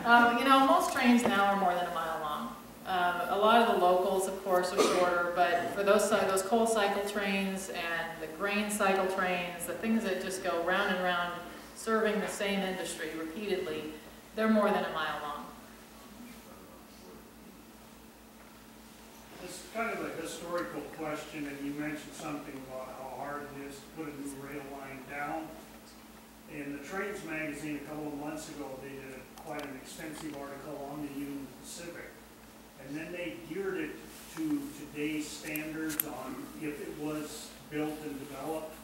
You know, most trains now are more than a mile long. A lot of the locals, of course, are shorter, but for those coal cycle trains and the grain cycle trains, the things that just go round and round serving the same industry repeatedly, they're more than a mile long. It's kind of a historical question, and you mentioned something about how hard it is to put a new rail line down. In the Trains magazine a couple of months ago, they did quite an extensive article on the Union Pacific. And then they geared it to today's standards on if it was built and developed,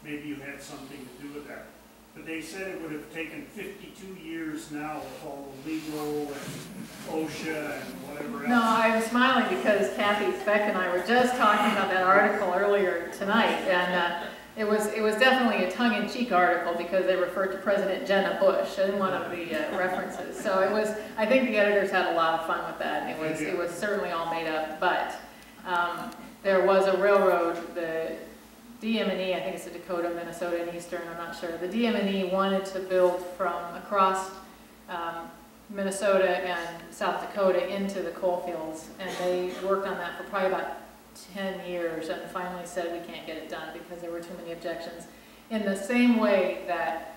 maybe you had something to do with that. But they said it would have taken 52 years now with all the legal and OSHA and whatever else. No, I'm smiling because Kathy Speck and I were just talking about that article earlier tonight, and it was definitely a tongue-in-cheek article because they referred to President Jenna Bush in one of the references. So it was, I think the editors had a lot of fun with that. It was certainly all made up, but there was a railroad, the DM&E, I think it's the Dakota, Minnesota, and Eastern, I'm not sure. The DM&E wanted to build from across Minnesota and South Dakota into the coal fields, and they worked on that for probably about 10 years and finally said we can't get it done because there were too many objections. In the same way that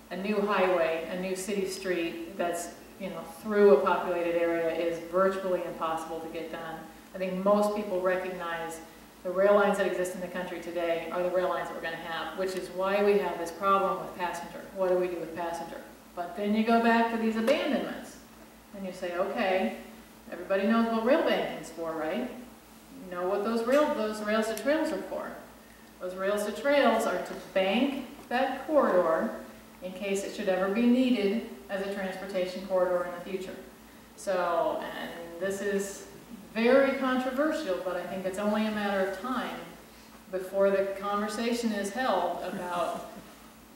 a new highway, a new city street that's, you know, through a populated area is virtually impossible to get done. I think most people recognize the rail lines that exist in the country today are the rail lines that we're going to have, which is why we have this problem with passenger. What do we do with passenger? But then you go back to these abandonments and you say, okay, everybody knows what rail banking is for, right? You know what those rails to trails are for. Those rails to trails are to bank that corridor in case it should ever be needed as a transportation corridor in the future. So, and this is very controversial, but I think it's only a matter of time before the conversation is held about,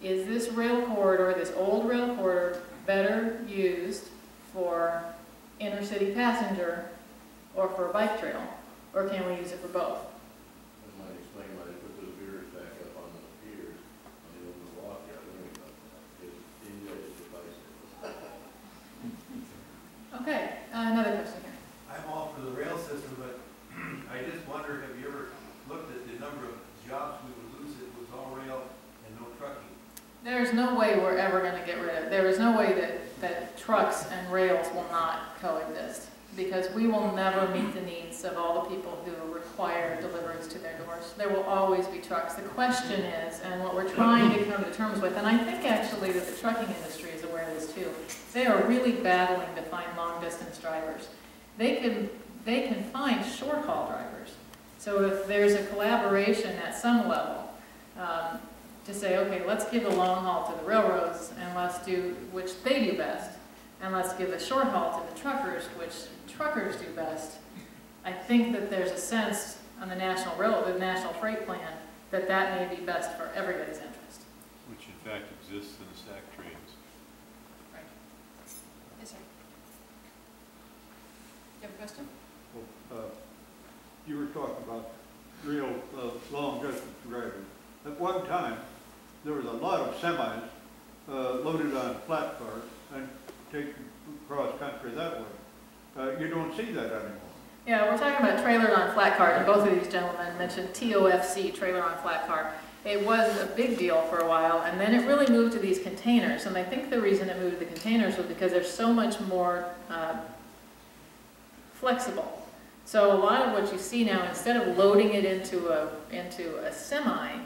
is this rail corridor, this old rail corridor, better used for inner-city passenger or for a bike trail, or can we use it for both? That might explain why they put those mirrors back up on the piers when they opened the walk out. Okay, another question here. I'm all for the rail system, but I just wonder, have you ever looked at the number of jobs we would lose if it was all rail and no trucking? There's no way we're ever going to get rid of it. There is no way that trucks and rails will not coexist, because we will never meet the needs of all the people who require deliveries to their doors. There will always be trucks. The question is, and what we're trying to come to terms with, and I think actually that the trucking industry is aware of this too, they are really battling to find long-distance drivers. They can find short-haul drivers. So if there's a collaboration at some level to say, okay, let's give the long haul to the railroads and let's do, which they do best, and let's give the short haul to the truckers, which truckers do best. I think that there's a sense on the national freight plan that that may be best for everybody's interest. Which in fact exists in the SAC trains. Right. Yes, sir. You have a question? Well, you were talking about real long distance drivers. At one time, there was a lot of semis loaded on flat cars and taken cross country that way. You don't see that anymore. Yeah, we're talking about trailer on flat car, and both of these gentlemen mentioned TOFC, trailer on flat car. It was a big deal for a while, and then it really moved to these containers. And I think the reason it moved to the containers was because they're so much more flexible. So a lot of what you see now, instead of loading it into a semi,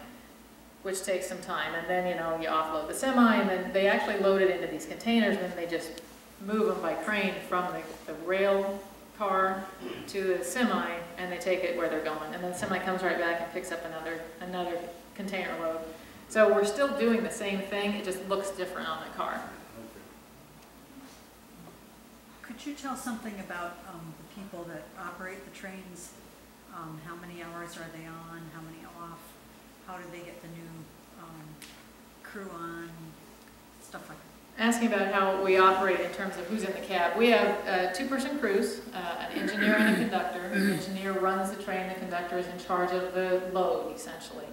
which takes some time, and then you offload the semi, and then they actually load it into these containers, and then they just move them by crane from the rail car to the semi, and they take it where they're going, and then the semi comes right back and picks up another container load. So we're still doing the same thing, it just looks different on the car. Could you tell something about the people that operate the trains? How many hours are they on? How many off? How do they get the new crew on? Stuff like that. Asking about how we operate in terms of who's in the cab. We have two-person crews, an engineer and a conductor. The engineer runs the train, the conductor is in charge of the load, essentially.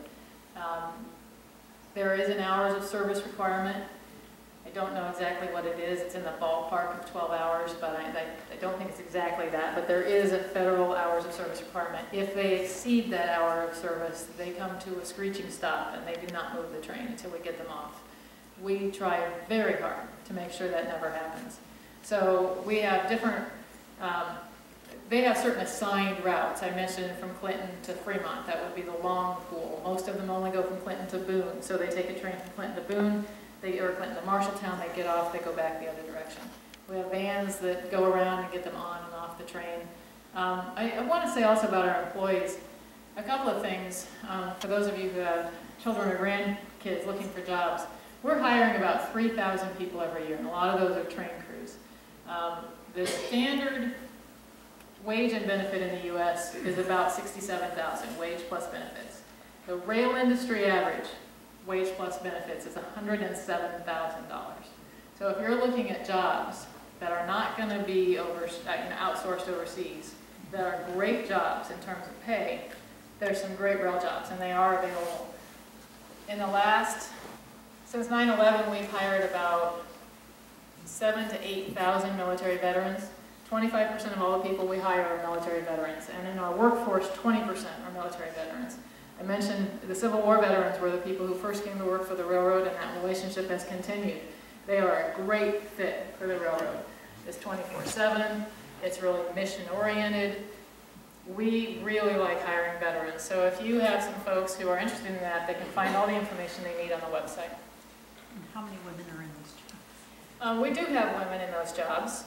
There is an hours of service requirement. I don't know exactly what it is. It's in the ballpark of 12 hours, but I don't think it's exactly that. But there is a federal hours of service requirement. If they exceed that hour of service, they come to a screeching stop and they do not move the train until we get them off. We try very hard to make sure that never happens. So we have different, they have certain assigned routes. I mentioned from Clinton to Fremont, that would be the long pool. Most of them only go from Clinton to Boone. So they take a train from Clinton to Boone, or Clinton to Marshalltown, they get off, they go back the other direction. We have vans that go around and get them on and off the train. I want to say also about our employees, a couple of things for those of you who have children or grandkids looking for jobs. We're hiring about 3,000 people every year, and a lot of those are train crews. The standard wage and benefit in the U.S. is about $67,000, wage plus benefits. The rail industry average, wage plus benefits, is $107,000. So if you're looking at jobs that are not going to be outsourced overseas, that are great jobs in terms of pay, there's some great rail jobs, and they are available. In the last, since 9/11, we've hired about 7,000 to 8,000 military veterans. 25% of all the people we hire are military veterans, and in our workforce, 20% are military veterans. I mentioned the Civil War veterans were the people who first came to work for the railroad, and that relationship has continued. They are a great fit for the railroad. It's 24/7, it's really mission-oriented. We really like hiring veterans, so if you have some folks who are interested in that, they can find all the information they need on the website. And how many women are in those jobs? We do have women in those jobs.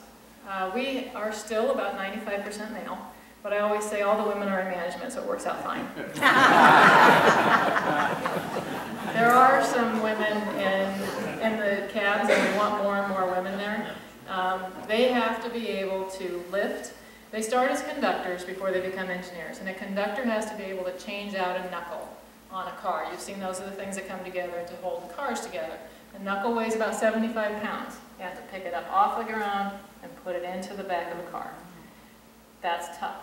We are still about 95% male, but I always say all the women are in management, so it works out fine. There are some women in the cabs, and we want more and more women there. They have to be able to lift. They start as conductors before they become engineers, and a conductor has to be able to change out a knuckle on a car. You've seen those are the things that come together to hold the cars together. The knuckle weighs about 75 pounds. You have to pick it up off the ground and put it into the back of the car. That's tough.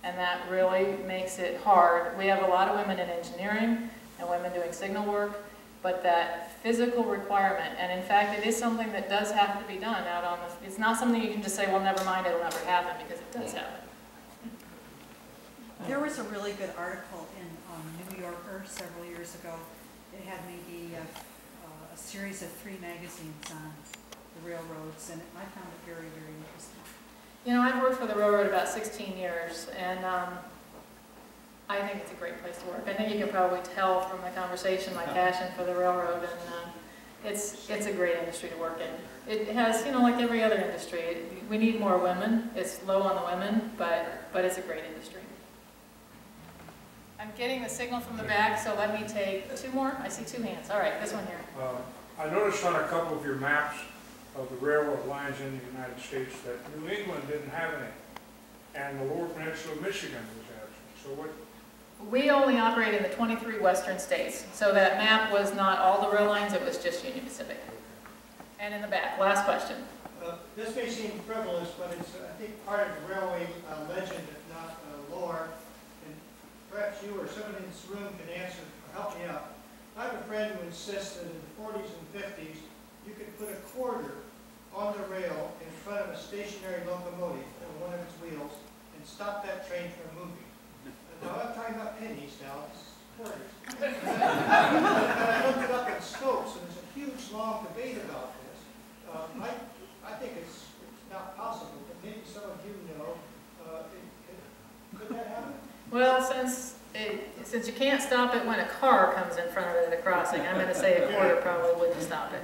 And that really makes it hard. We have a lot of women in engineering and women doing signal work, but that physical requirement, and in fact it is something that does have to be done out on the, it's not something you can just say, well, never mind, it'll never happen, because it does happen. There was a really good article in New Yorker several years ago. It had maybe a series of 3 magazines on the railroads, and I found it very, very interesting. You know, I've worked for the railroad about 16 years, and I think it's a great place to work. I think you can probably tell from the conversation my passion for the railroad, and it's a great industry to work in. It has, you know, like every other industry, we need more women. It's low on the women, but it's a great industry. I'm getting the signal from the back, so let me take 2 more. I see 2 hands. All right, this one here. I noticed on a couple of your maps of the railroad lines in the United States that New England didn't have any, and the Lower Peninsula of Michigan was absent. So what? We only operate in the 23 western states, so that map was not all the rail lines, it was just Union Pacific. And in the back, last question. This may seem frivolous, but it's, I think, part of the railway legend, if not lore, and perhaps you or somebody in this room can answer or help me out. I have a friend who insists that in the 40s and 50s, you could put a quarter on the rail in front of a stationary locomotive on one of its wheels and stop that train from moving. Now, I'm talking about pennies now, it's quarters. I looked it up in Scopes, and there's a huge, long debate about this. I think it's not possible, but maybe some of you know. Could that happen? Well, since you can't stop it when a car comes in front of it at a crossing, I'm going to say a quarter probably wouldn't stop it.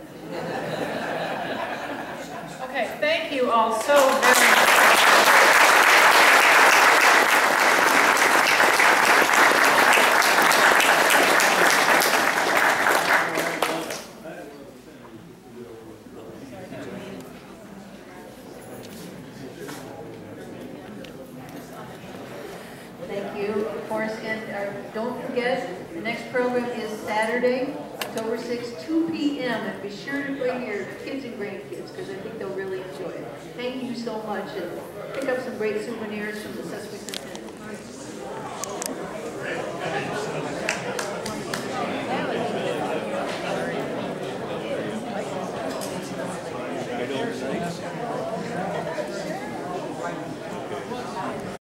Okay, thank you all so very much. Thank you. Of course, and don't forget, the next program is Saturday, October 6th, 2 p.m. And be sure to bring your kids and grandkids, because I think they'll really enjoy it. Thank you so much, and pick up some great souvenirs from the Sesquicentennial. Right.